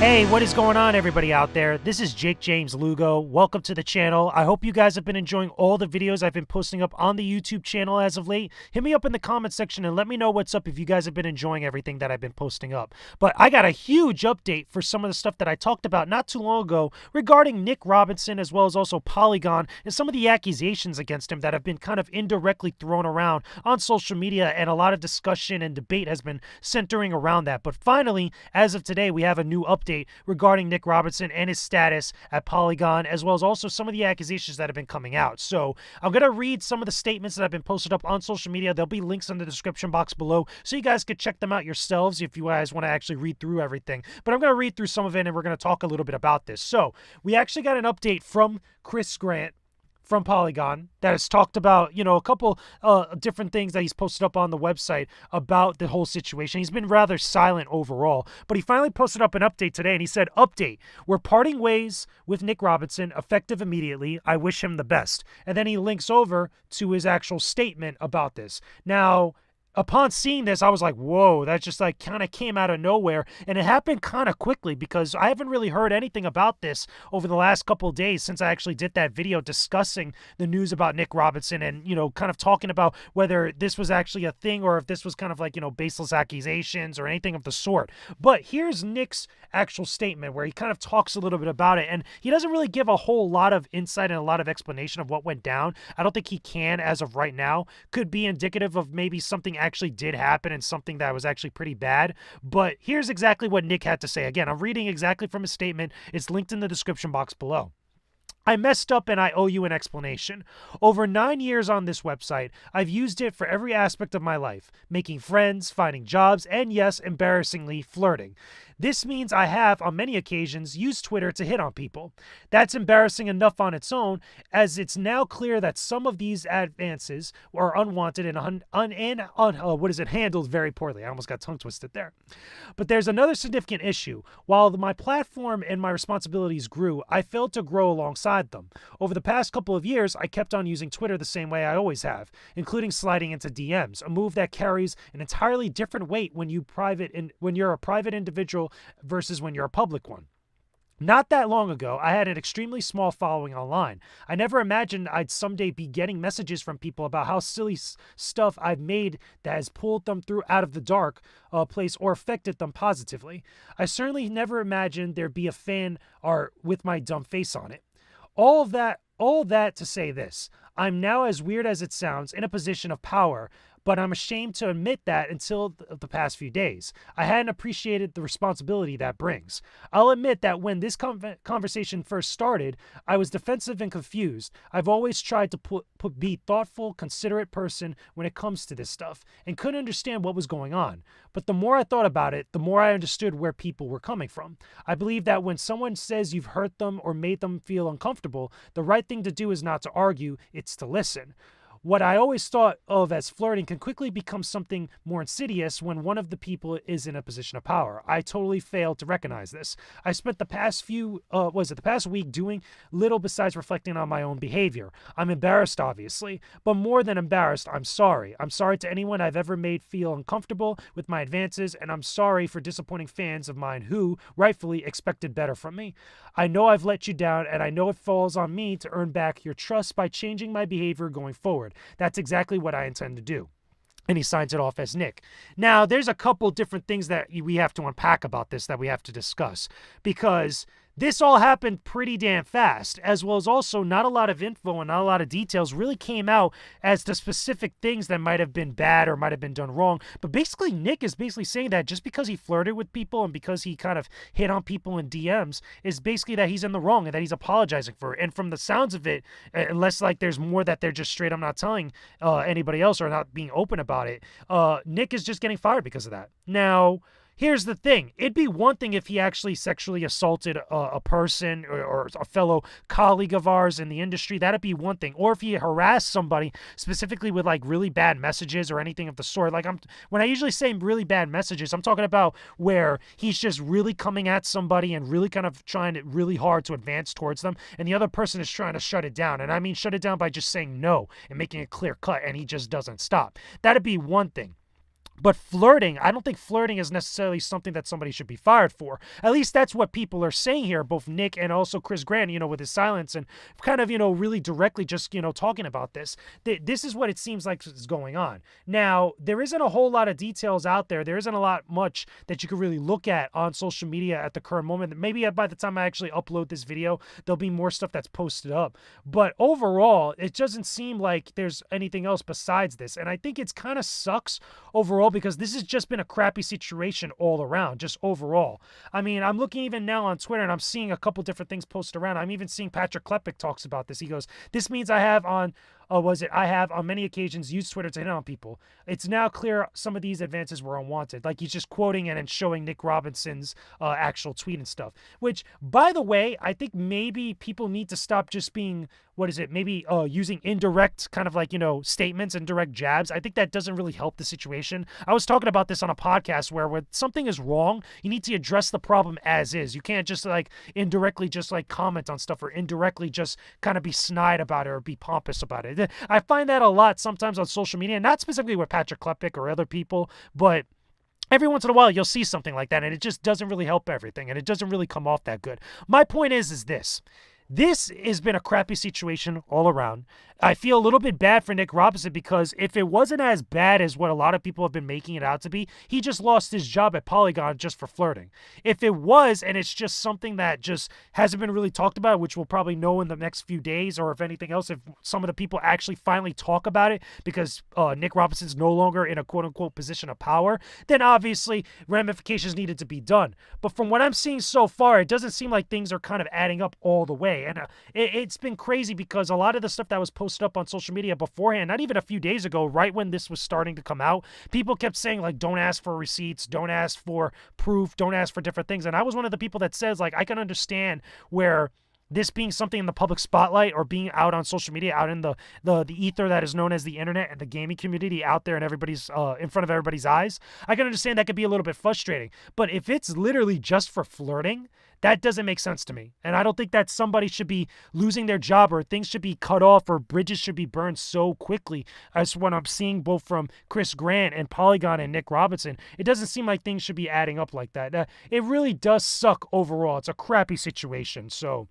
Hey, what is going on, everybody out there? This is Jakejames Lugo. Welcome to the channel. I hope you guys have been enjoying all the videos I've been posting up on the YouTube channel as of late. Hit me up in the comment section and let me know what's up if you guys have been enjoying everything that I've been posting up. But I got a huge update for some of the stuff that I talked about not too long ago regarding Nick Robinson, as well as also Polygon, and some of the accusations against him that have been kind of indirectly thrown around on social media, and a lot of discussion and debate has been centering around that. But finally, as of today, we have a new update regarding Nick Robinson and his status at Polygon, as well as also some of the accusations that have been coming out. So I'm going to read some of the statements that have been posted up on social media. There'll be links in the description box below, so you guys could check them out yourselves if you guys want to actually read through everything. But I'm going to read through some of it, and we're going to talk a little bit about this. So we actually got an update from Chris Grant from Polygon that has talked about, a couple different things that he's posted up on the website about the whole situation. He's been rather silent overall, but he finally posted up an update today, and he said, "Update, we're parting ways with Nick Robinson, effective immediately. I wish him the best." And then he links over to his actual statement about this. Now, upon seeing this, I was like, whoa, that just like kind of came out of nowhere. And it happened kind of quickly because I haven't really heard anything about this over the last couple of days since I actually did that video discussing the news about Nick Robinson and, kind of talking about whether this was actually a thing or if this was kind of like, baseless accusations or anything of the sort. But here's Nick's actual statement where he kind of talks a little bit about it. And he doesn't really give a whole lot of insight and a lot of explanation of what went down. I don't think he can as of right now. Could be indicative of maybe something actually did happen and something that was actually pretty bad. But here's exactly what Nick had to say. Again, I'm reading exactly from his statement. It's linked in the description box below. "I messed up and I owe you an explanation. Over 9 years on this website, I've used it for every aspect of my life, making friends, finding jobs, and yes, embarrassingly, flirting. This means I have, on many occasions, used Twitter to hit on people. That's embarrassing enough on its own, as it's now clear that some of these advances are unwanted and handled very poorly." I almost got tongue twisted there. "But there's another significant issue. While my platform and my responsibilities grew, I failed to grow alongside them. Over the past couple of years, I kept on using Twitter the same way I always have, including sliding into DMs, a move that carries an entirely different weight when you're a private individual versus when you're a public one. Not that long ago, I had an extremely small following online. I never imagined I'd someday be getting messages from people about how silly stuff I've made that has pulled them through out of the dark place or affected them positively. I certainly never imagined there'd be a fan art with my dumb face on it. All that to say this: I'm now, as weird as it sounds, in a position of power, but I'm ashamed to admit that until the past few days. I hadn't appreciated the responsibility that brings. I'll admit that when this conversation first started, I was defensive and confused. I've always tried to be thoughtful, considerate person when it comes to this stuff, and couldn't understand what was going on. But the more I thought about it, the more I understood where people were coming from. I believe that when someone says you've hurt them or made them feel uncomfortable, the right thing to do is not to argue, it's to listen. What I always thought of as flirting can quickly become something more insidious when one of the people is in a position of power. I totally failed to recognize this. I spent the past week doing little besides reflecting on my own behavior. I'm embarrassed, obviously, but more than embarrassed, I'm sorry. I'm sorry to anyone I've ever made feel uncomfortable with my advances, and I'm sorry for disappointing fans of mine who, rightfully, expected better from me. I know I've let you down, and I know it falls on me to earn back your trust by changing my behavior going forward. That's exactly what I intend to do." And he signs it off as Nick. Now, there's a couple different things that we have to unpack about this that we have to discuss, because this all happened pretty damn fast, as well as also not a lot of info and not a lot of details really came out as to specific things that might have been bad or might have been done wrong. But basically, Nick is basically saying that just because he flirted with people and because he kind of hit on people in DMs is basically that he's in the wrong and that he's apologizing for it. And from the sounds of it, unless like there's more that they're just straight up not telling anybody else or not being open about it, Nick is just getting fired because of that. Now, here's the thing. It'd be one thing if he actually sexually assaulted a person or a fellow colleague of ours in the industry. That'd be one thing. Or if he harassed somebody specifically with like really bad messages or anything of the sort. Like when I usually say really bad messages, I'm talking about where he's just really coming at somebody and really kind of trying it really hard to advance towards them. And the other person is trying to shut it down. And I mean shut it down by just saying no and making it clear cut, and he just doesn't stop. That'd be one thing. But flirting, I don't think flirting is necessarily something that somebody should be fired for. At least that's what people are saying here, both Nick and also Chris Grant, with his silence and kind of, really directly just, talking about this. This is what it seems like is going on. Now, there isn't a whole lot of details out there. There isn't a lot much that you can really look at on social media at the current moment. Maybe by the time I actually upload this video, there'll be more stuff that's posted up. But overall, it doesn't seem like there's anything else besides this. And I think it's kind of sucks overall, because this has just been a crappy situation all around, just overall. I mean, I'm looking even now on Twitter and I'm seeing a couple different things posted around. I'm even seeing Patrick Klepek talks about this. He goes, "This means I have on I have on many occasions used Twitter to hit on people. It's now clear some of these advances were unwanted." Like, he's just quoting it and showing Nick Robinson's actual tweet and stuff. Which, by the way, I think maybe people need to stop just being, maybe using indirect kind of like, statements and direct jabs. I think that doesn't really help the situation. I was talking about this on a podcast where when something is wrong, you need to address the problem as is. You can't just like indirectly just like comment on stuff or indirectly just kind of be snide about it or be pompous about it. I find that a lot sometimes on social media, not specifically with Patrick Klepek or other people, but every once in a while you'll see something like that and it just doesn't really help everything and it doesn't really come off that good. My point is this. This has been a crappy situation all around. I feel a little bit bad for Nick Robinson because if it wasn't as bad as what a lot of people have been making it out to be, he just lost his job at Polygon just for flirting. If it was, and it's just something that just hasn't been really talked about, which we'll probably know in the next few days, or if anything else, if some of the people actually finally talk about it because Nick Robinson's no longer in a quote-unquote position of power, then obviously ramifications needed to be done. But from what I'm seeing so far, it doesn't seem like things are kind of adding up all the way. And it's been crazy because a lot of the stuff that was posted up on social media beforehand, not even a few days ago, right when this was starting to come out, people kept saying, like, don't ask for receipts, don't ask for proof, don't ask for different things. And I was one of the people that says, like, I can understand where this being something in the public spotlight or being out on social media, out in the ether that is known as the internet and the gaming community out there in everybody's in front of everybody's eyes, I can understand that could be a little bit frustrating. But if it's literally just for flirting, that doesn't make sense to me. And I don't think that somebody should be losing their job or things should be cut off or bridges should be burned so quickly as what I'm seeing both from Chris Grant and Polygon and Nick Robinson. It doesn't seem like things should be adding up like that. It really does suck overall. It's a crappy situation. So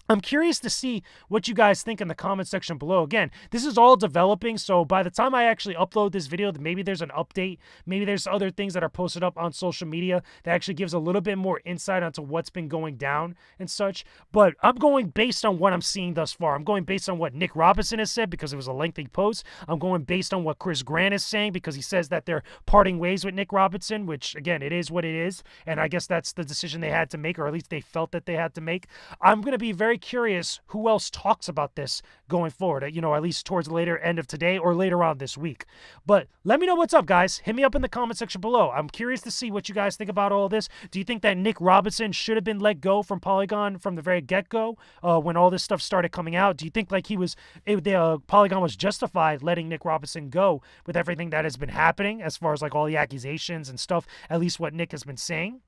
I'm curious to see what you guys think in the comment section below. Again, this is all developing, so by the time I actually upload this video, maybe there's an update. Maybe there's other things that are posted up on social media that actually gives a little bit more insight onto what's been going down and such. But I'm going based on what I'm seeing thus far. I'm going based on what Nick Robinson has said because it was a lengthy post. I'm going based on what Chris Grant is saying because he says that they're parting ways with Nick Robinson, which, again, it is what it is. And I guess that's the decision they had to make, or at least they felt that they had to make. I'm going to be very curious who else talks about this going forward, at least towards the later end of today or later on this week. But let me know what's up, guys. Hit me up in the comment section below. I'm curious to see what you guys think about all this. Do you think that Nick Robinson should have been let go from Polygon from the very get-go when all this stuff started coming out? Do you think like Polygon was justified letting Nick Robinson go with everything that has been happening as far as like all the accusations and stuff, at least what Nick has been saying?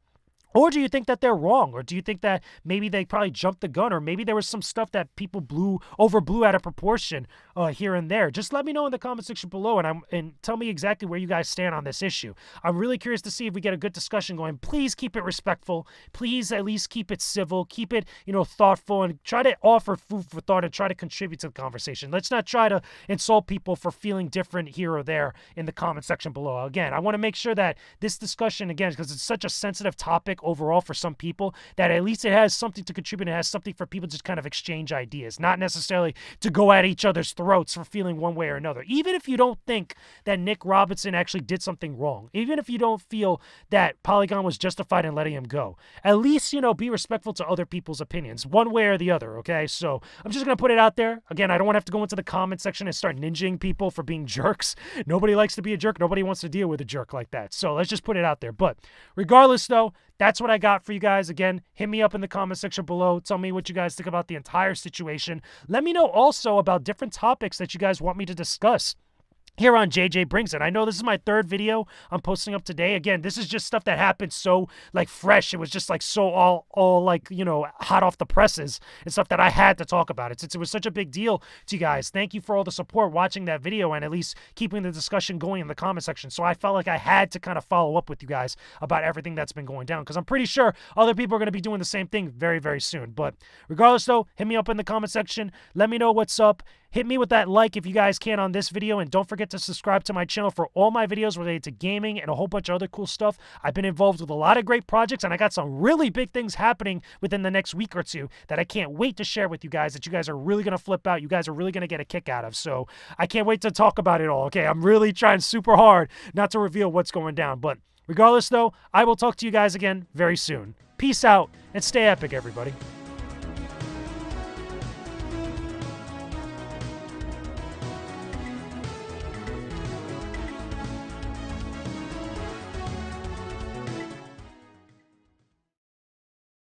Or do you think that they're wrong? Or do you think that maybe they probably jumped the gun? Or maybe there was some stuff that people overblew out of proportion here and there? Just let me know in the comment section below and tell me exactly where you guys stand on this issue. I'm really curious to see if we get a good discussion going. Please keep it respectful. Please at least keep it civil. Keep it, thoughtful, and try to offer food for thought and try to contribute to the conversation. Let's not try to insult people for feeling different here or there in the comment section below. Again, I want to make sure that this discussion, again, because it's such a sensitive topic overall for some people, that at least it has something to contribute. It has something for people to just kind of exchange ideas, not necessarily to go at each other's throats for feeling one way or another. Even if you don't think that Nick Robinson actually did something wrong, even if you don't feel that Polygon was justified in letting him go, at least, be respectful to other people's opinions, one way or the other, okay? So I'm just going to put it out there. Again, I don't want to have to go into the comment section and start ninjing people for being jerks. Nobody likes to be a jerk. Nobody wants to deal with a jerk like that. So let's just put it out there. But regardless, though, that's what I got for you guys. Again, hit me up in the comment section below. Tell me what you guys think about the entire situation. Let me know also about different topics that you guys want me to discuss. here on JJ Brings It. I know this is my third video I'm posting up today. Again, this is just stuff that happened so like fresh. It was just like so all like, you know, hot off the presses and stuff that I had to talk about. It was such a big deal to you guys. Thank you for all the support watching that video and at least keeping the discussion going in the comment section. So I felt like I had to kind of follow up with you guys about everything that's been going down, because I'm pretty sure other people are going to be doing the same thing very, very soon. But regardless though, hit me up in the comment section. Let me know what's up. Hit me with that like if you guys can on this video, and don't forget to subscribe to my channel for all my videos related to gaming and a whole bunch of other cool stuff. I've been involved with a lot of great projects, and I got some really big things happening within the next week or two that I can't wait to share with you guys, that you guys are really going to flip out. You guys are really going to get a kick out of. So I can't wait to talk about it all, okay? I'm really trying super hard not to reveal what's going down. But regardless, though, I will talk to you guys again very soon. Peace out, and stay epic, everybody.